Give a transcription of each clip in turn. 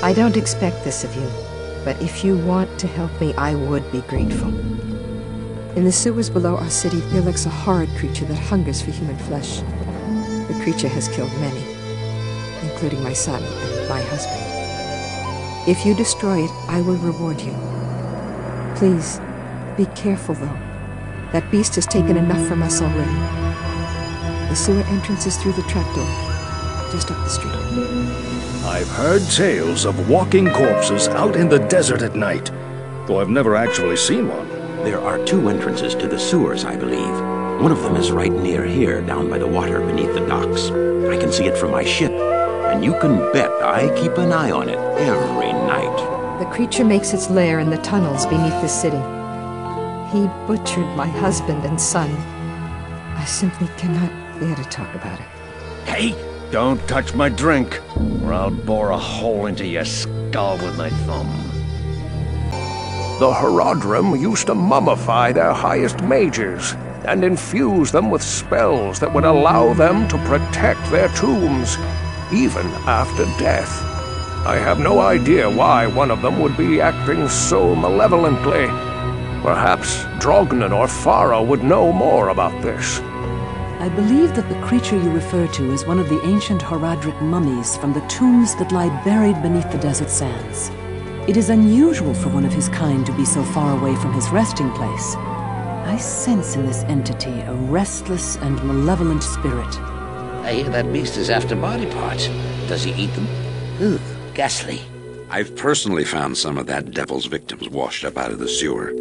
I don't expect this of you, but if you want to help me, I would be grateful. In the sewers below our city, there lurks a horrid creature that hungers for human flesh. The creature has killed many, including my son and my husband. If you destroy it, I will reward you. Please, be careful, though. That beast has taken enough from us already. The sewer entrance is through the trapdoor, just up the street. I've heard tales of walking corpses out in the desert at night, though I've never actually seen one. There are 2 entrances to the sewers, I believe. One of them is right near here, down by the water beneath the docks. I can see it from my ship, and you can bet I keep an eye on it every night. The creature makes its lair in the tunnels beneath the city. He butchered my husband and son. I simply cannot bear to talk about it. Hey, don't touch my drink, or I'll bore a hole into your skull with my thumb. The Radament used to mummify their highest mages and infuse them with spells that would allow them to protect their tombs, even after death. I have no idea why one of them would be acting so malevolently. Perhaps Drognan or Farah would know more about this. I believe that the creature you refer to is one of the ancient Horadric mummies from the tombs that lie buried beneath the desert sands. It is unusual for one of his kind to be so far away from his resting place. I sense in this entity a restless and malevolent spirit. I hear that beast is after body parts. Does he eat them? Ugh, ghastly. I've personally found some of that devil's victims washed up out of the sewer.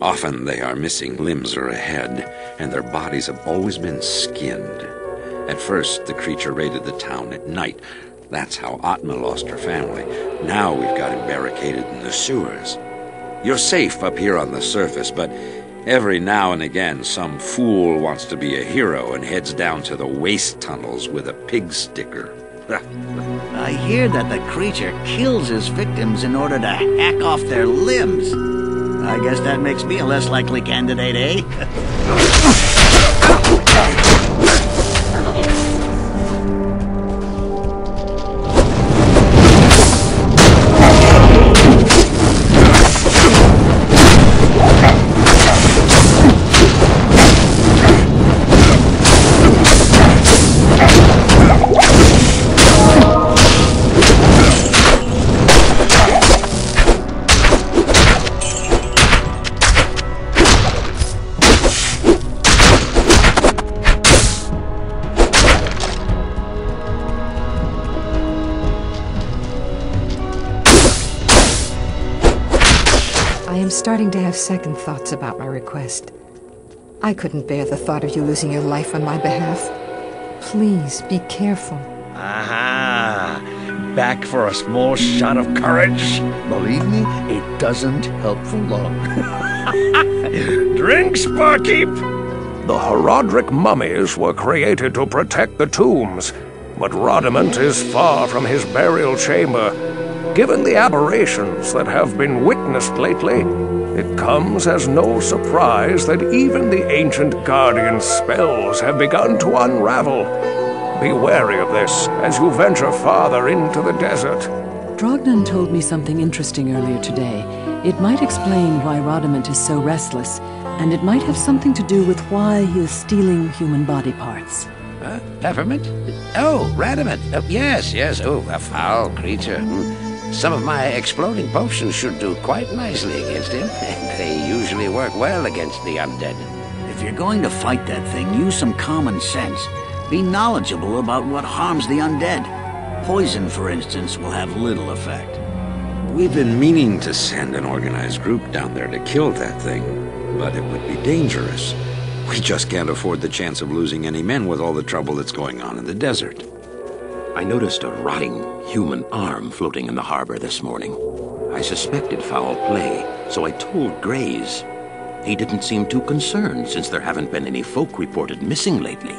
Often they are missing limbs or a head, and their bodies have always been skinned. At first, the creature raided the town at night. That's how Atma lost her family. Now we've got him barricaded in the sewers. You're safe up here on the surface, but every now and again some fool wants to be a hero and heads down to the waste tunnels with a pig sticker. I hear that the creature kills his victims in order to hack off their limbs. I guess that makes me a less likely candidate, eh? I'm starting to have second thoughts about my request. I couldn't bear the thought of you losing your life on my behalf. Please, be careful. Aha! Back for a small shot of courage? Believe me, it doesn't help for long. Drinks, barkeep! The Horadric mummies were created to protect the tombs, but Radament is far from his burial chamber. Given the aberrations that have been witnessed lately, it comes as no surprise that even the ancient Guardian's spells have begun to unravel. Be wary of this as you venture farther into the desert. Drognan told me something interesting earlier today. It might explain why Radament is so restless, and it might have something to do with why he is stealing human body parts. Peppermint? Oh, Radament. Oh, yes. Oh, a foul creature. Some of my exploding potions should do quite nicely against him. They usually work well against the undead. If you're going to fight that thing, use some common sense. Be knowledgeable about what harms the undead. Poison, for instance, will have little effect. We've been meaning to send an organized group down there to kill that thing, but it would be dangerous. We just can't afford the chance of losing any men with all the trouble that's going on in the desert. I noticed a rotting human arm floating in the harbor this morning. I suspected foul play, so I told Grays. He didn't seem too concerned since there haven't been any folk reported missing lately.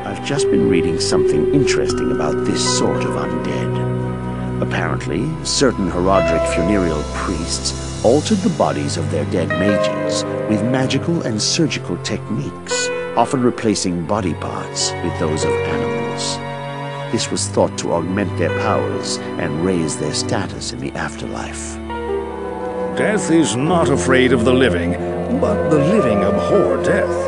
I've just been reading something interesting about this sort of undead. Apparently, certain Horadric funereal priests altered the bodies of their dead mages with magical and surgical techniques, often replacing body parts with those of animals. This was thought to augment their powers and raise their status in the afterlife. Death is not afraid of the living, but the living abhor death.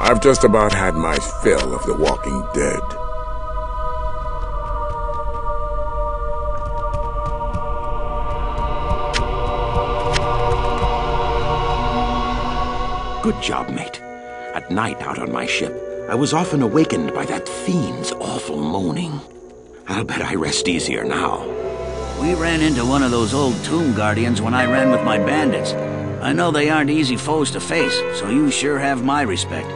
I've just about had my fill of the Walking Dead. Good job, mate. At night out on my ship, I was often awakened by that fiend's awful moaning. I'll bet I rest easier now. We ran into one of those old tomb guardians when I ran with my bandits. I know they aren't easy foes to face, so you sure have my respect.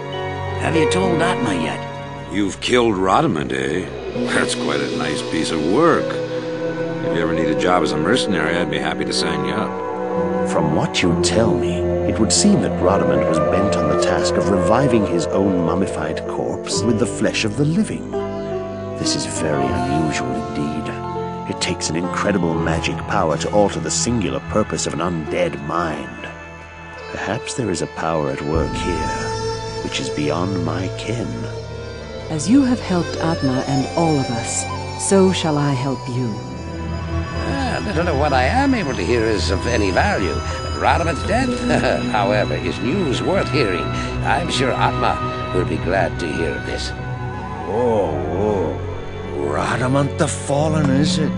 Have you told Atma yet? You've killed Radament, eh? That's quite a nice piece of work. If you ever need a job as a mercenary, I'd be happy to sign you up. From what you tell me, it would seem that Radament was bent on the task of reviving his own mummified corpse with the flesh of the living. This is very unusual indeed. It takes an incredible magic power to alter the singular purpose of an undead mind. Perhaps there is a power at work here, which is beyond my ken. As you have helped Atma and all of us, so shall I help you. Little of what I am able to hear is of any value. Radament's dead? However, is news worth hearing. I'm sure Atma will be glad to hear of this. Oh, Radament the Fallen, is it?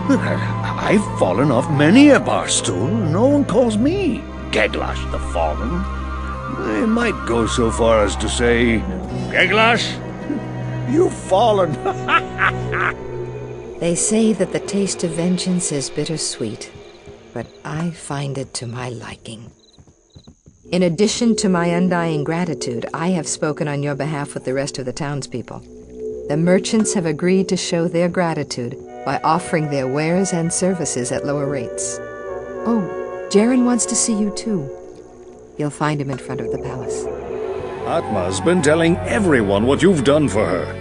I've fallen off many a bar stool. No one calls me Geglash the Fallen. I might go so far as to say, Geglash, you've fallen. They say that the taste of vengeance is bittersweet, but I find it to my liking. In addition to my undying gratitude, I have spoken on your behalf with the rest of the townspeople. The merchants have agreed to show their gratitude by offering their wares and services at lower rates. Oh, Jaren wants to see you too. You'll find him in front of the palace. Atma's been telling everyone what you've done for her.